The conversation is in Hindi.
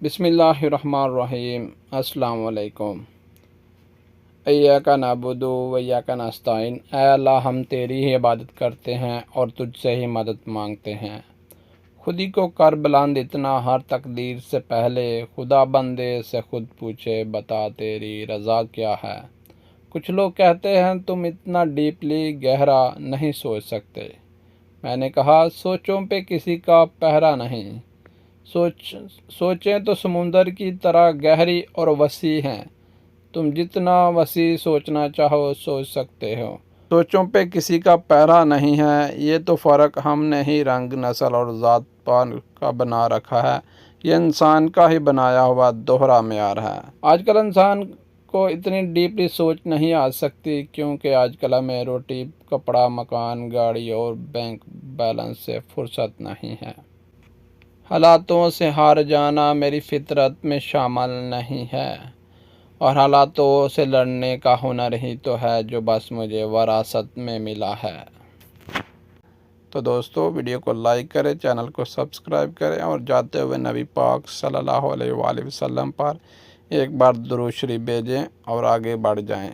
बिस्मिल्लाहिर्रहमानिर्रहीम। अस्सलाम वालेकुम। इय्याका नअबुदु व इय्याका नस्तईन। ऐ अल्लाह, हम तेरी ही इबादत करते हैं और तुझसे ही मदद मांगते हैं। खुदी को कर बुलंद इतना हर तकदीर से पहले, खुदा बंदे से खुद पूछे बता तेरी रज़ा क्या है। कुछ लोग कहते हैं तुम इतना डीपली गहरा नहीं सोच सकते। मैंने कहा सोचों पे किसी का पहरा नहीं। सोचें तो समुंदर की तरह गहरी और वसी हैं। तुम जितना वसी सोचना चाहो सोच सकते हो। सोचों पे किसी का पहरा नहीं है। ये तो फ़र्क हमने ही रंग, नस्ल और ज़ात पात का बना रखा है। ये इंसान का ही बनाया हुआ दोहरा मेयार है। आजकल इंसान को इतनी डीपली सोच नहीं आ सकती, क्योंकि आजकल हमें रोटी, कपड़ा, मकान, गाड़ी और बैंक बैलेंस से फुर्सत नहीं है। हालातों से हार जाना मेरी फितरत में शामिल नहीं है, और हालातों से लड़ने का हुनर ही तो है जो बस मुझे वरासत में मिला है। तो दोस्तों, वीडियो को लाइक करें, चैनल को सब्सक्राइब करें और जाते हुए नबी पाक सल्लल्लाहु अलैहि वसल्लम पर एक बार दुरूद शरीफ भेजें और आगे बढ़ जाएं।